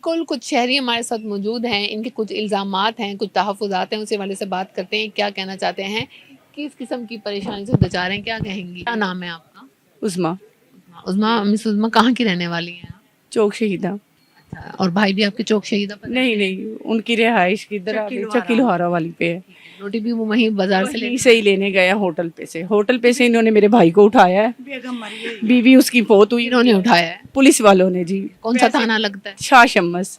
بالکل کچھ شہری ہمارے ساتھ موجود ہیں، ان کے کچھ الزامات ہیں، کچھ تحفظات ہیں، اسی والے سے بات کرتے ہیں. کیا کہنا چاہتے ہیں، کس قسم کی پریشانی سے دوچار ہیں، کیا کہیں گی؟ کیا نام ہے آپ کا؟ عظمیٰ. مس عظمیٰ کہاں کی رہنے والی ہیں آپ؟ چوک شہیدہ. اور بھائی بھی آپ کے چوک شہیدہ پر؟ نہیں ان کی رہائش کی ادھر چکی لوہارا والی پہ ہے. روٹی بھی وہ وہیں بازار سے وہیں سے ہی لینے گیا ہوٹل پہ سے انہوں نے میرے بھائی کو اٹھایا ہے. بیوی اس کی فوت ہوئی. انہوں نے اٹھایا ہے؟ پولیس والوں نے. جی. کون سا تھانہ لگتا ہے؟ شاہ شمس.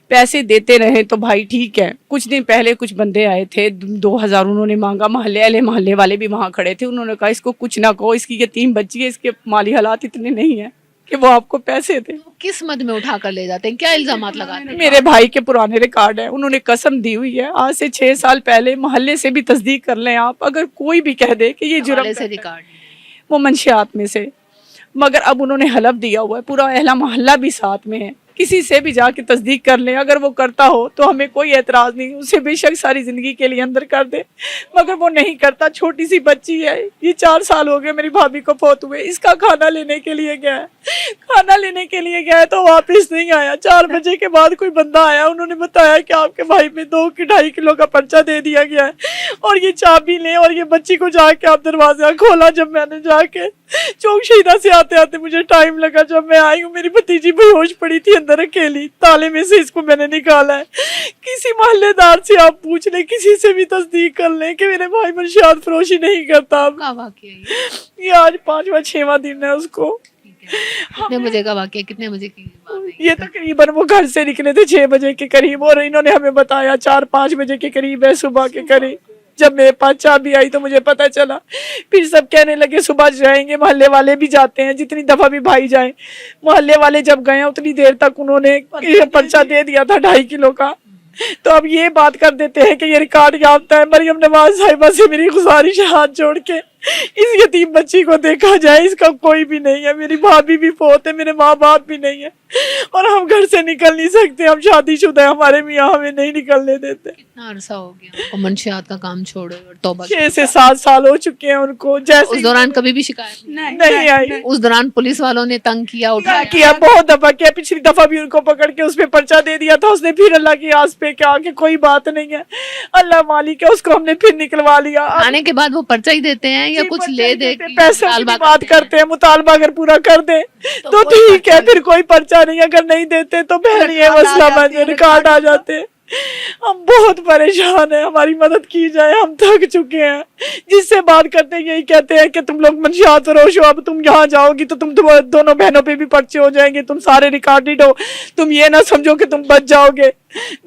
پیسے دیتے رہے تو بھائی ٹھیک ہے. کچھ دن پہلے کچھ بندے آئے تھے 2000 انہوں نے مانگا. محلے والے بھی وہاں کھڑے تھے. انہوں نے کہا اس کو کچھ نہ کہو, اس کی یتیم بچی ہے, اس کے مالی حالات اتنے نہیں ہیں کہ وہ آپ کو پیسے دے. کس مد میں اٹھا کر لے جاتے ہیں, کیا الزامات لگاتے ہیں؟ میرے بھائی کے پرانے ریکارڈ ہیں. انہوں نے قسم دی ہوئی ہے آج سے 6 سال پہلے. محلے سے بھی تصدیق کر لیں آپ, اگر کوئی بھی کہہ دے کہ یہ جرم سے ریکارڈ وہ منشیات میں سے. مگر اب انہوں نے حلف دیا ہوا ہے, پورا اہلا محلہ بھی ساتھ میں ہے. کسی سے بھی جا کے تصدیق کر لیں, اگر وہ کرتا ہو تو ہمیں کوئی اعتراض نہیں. اسے بے شک ساری زندگی کے لیے اندر کر دے, مگر وہ نہیں کرتا. چھوٹی سی بچی ہے, یہ 4 سال ہو گئے میری بھابھی کو فوت ہوئے. اس کا کھانا لینے کے لیے گیا ہے تو واپس نہیں آیا. 4 بجے کے بعد کوئی بندہ آیا, انہوں نے بتایا کہ آپ کے بھائی پہ 2.5 کلو کا پرچہ دے دیا گیا ہے اور یہ چابی لیں اور یہ بچی کو جا کے آپ دروازہ کھولا. جب میں نے جا کے چوک شہیدہ سے آتے مجھے ٹائم لگا. جب میں آئی ہوں میری بھتیجی بے ہوش پڑی تھی اندر اکیلی, تالے میں سے اس کو میں نے نکالا ہے. کسی محلے دار سے آپ پوچھ لیں, کسی سے بھی تصدیق کر لیں کہ میرے بھائی منشیات فروشی نہیں کرتا. یہ آج 5واں 6واں دن ہے اس کو. کتنے بجے کا واقعہ, کتنے بجے کی بات ہے؟ یہ تقریباً وہ گھر سے نکلے تھے 6 بجے کے قریب, اور انہوں نے ہمیں بتایا 4-5 بجے کے قریب ہے, صبح کے قریب. جب میرے پاس چابی آئی تو مجھے پتا چلا. پھر سب کہنے لگے صبح جائیں گے. محلے والے بھی جاتے ہیں, جتنی دفعہ بھی بھائی جائیں. محلے والے جب گئے اتنی دیر تک انہوں نے پرچہ دے دیا تھا 2.5 کلو کا. تو اب یہ بات کر دیتے ہیں کہ یہ ریکارڈ یافتہ ہے. مریم نواز صاحبہ سے میری گزارش ہے, ہاتھ جوڑ کے اس یتیم بچی کو دیکھا جائے. اس کا کوئی بھی نہیں ہے, میری بھابھی بھی فوت ہے, میرے ماں باپ بھی نہیں ہے, اور ہم گھر سے نکل نہیں سکتے. ہم شادی شدہ ہیں, ہمارے میاں ہمیں نہیں نکلنے دیتے. کتنا عرصہ ہو گیا منشیات کا کام چھوڑے اور توبہ؟ 6 سے 7 سال ہو چکے ہیں ان کو. جیسے اس دوران کبھی بھی شکایت نہیں آئی. اس دوران پولیس والوں نے تنگ کیا, اٹھایا کیا, بہت دفعہ کیا. پچھلی دفعہ بھی ان کو پکڑ کے اس پہ پرچہ دے دیا تھا. اس نے پھر اللہ کی آس پہ کہا کہ کوئی بات نہیں ہے, اللہ مالک ہے, اس کو ہم نے پھر نکلوا لیا. آنے کے بعد وہ پرچہ ہی دیتے ہیں یا کچھ لے دے کے پیسے کی بات کرتے ہیں. مطالبہ اگر پورا کر دیں تو ٹھیک ہے, پھر کوئی پرچہ نہیں. اگر نہیں دیتے تو بہن یہ مسئلہ بن جائے, ریکارڈ آ جاتے. ہم بہت پریشان ہیں, ہماری مدد کی جائے. ہم تھک چکے ہیں. جس سے بات کرتے ہیں یہی کہتے ہیں کہ تم لوگ منشیات فروش ہو, اب تم یہاں جاؤ گی تو تم دونوں بہنوں پہ بھی پرچے ہو جائیں گے, تم سارے ریکارڈڈ ہو, تم یہ نہ سمجھو کہ تم بچ جاؤ گے.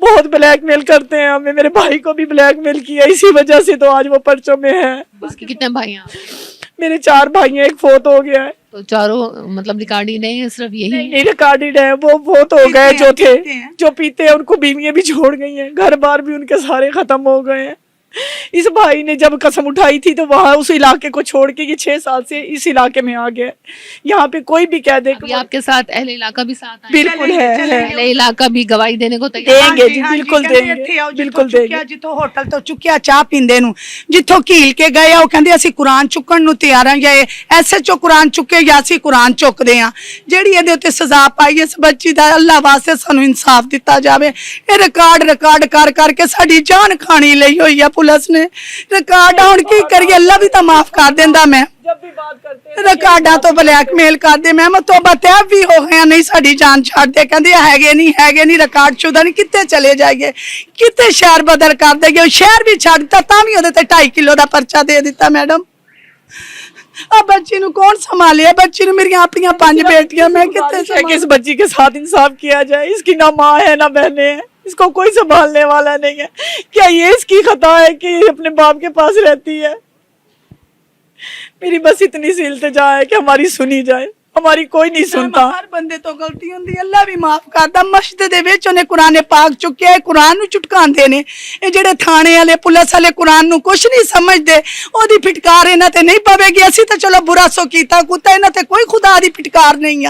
بہت بلیک میل کرتے ہیں ہمیں. میرے بھائی کو بھی بلیک میل کیا, اسی وجہ سے تو آج وہ پرچوں میں ہے. کتنے بھائی ہیں؟ میرے 4 بھائی ہیں, ایک فوت ہو گیا ہے. تو چاروں مطلب ریکارڈ ہی نہیں ہے, صرف یہی نہیں ریکارڈڈ ہے. وہ فوت ہو گئے جو تھے, جو پیتے ہیں ان کو بیویاں بھی چھوڑ گئی ہیں, گھر بار بھی ان کے سارے ختم ہو گئے ہیں. اس بھائی نے جب قسم اٹھائی تھی تو وہاں اس علاقے کو چھوڑ کے یہ 6 سال سے اس علاقے میں آ گیا. یہاں پہ کوئی بھی کہہ دے کہ آپ کے ساتھ اہل علاقہ بھی ساتھ آئے. بالکل ہے, اہل علاقہ بھی گواہی دینے کو دیں گے جی, بالکل دیں گے, بالکل دیں گے. جتوں ہوٹل تو چکیا چاہ پیندے نو, جتوں کھیل کے گئے وہ کہندے اسی قرآن چکن نو تیار ہیں, یا SHO قرآن چکے یا اسی قرآن چکدے ہاں. جیڑی یہ تے سزا پائی اس بچی دا, اللہ واسطے سانو انصاف دتا جاوے. اے ریکارڈ کر کے ساڈی جان کھانی لئی ہوئی ہے پولیس نے. ریکارڈ ہن کی کریے, اللہ بھی تو معاف کر دیندا. میں ریکارڈاں تو بلیک میل کر دے. میں توبہ طیب بھی ہو گیا, نہیں ساڈی جان چھڈ دے. کہندے ہے نہیں ریکارڈ شدہ نہیں, کتے چلے جائیے, کتے شہر بدل کر دے گے. شہر بھی چھڈ دتا تاں بھی اودے تے 2.5 کلو دا پرچہ دے دیتا. میڈم اب بچی نو کون سنبھالے؟ بچی نو میری اپنی 5 بیٹیاں, میں کتے کہ اس بچی کے ساتھ انصاف کیا جائے. اس کی نہ ماں ہے نہ بہنیں ہیں, اس کو کوئی سنبھالنے والا نہیں ہے. کیا یہ اس کی خطا ہے کہ اپنے باپ کے پاس رہتی ہے؟ میری بس اتنی سی التجا ہے کہ ہماری سنی جائے. ہماری کوئی نہیں سنتا. ہر بندے تو غلطی ہوندی, اللہ بھی معاف کردا. مسجد دے وچ اونے قرآن پاک چکیا, قرآن نو چٹکاندے نے. اے جڑے تھانے والے پولیس والے قرآن نو کچھ نہیں سمجھدے, اودی پھٹکار انہاں تے نہیں پوے گی. اسی تے چلو برا سو کیتا کتا, انہاں تے کوئی خدا دی پھٹکار نہیں ہے.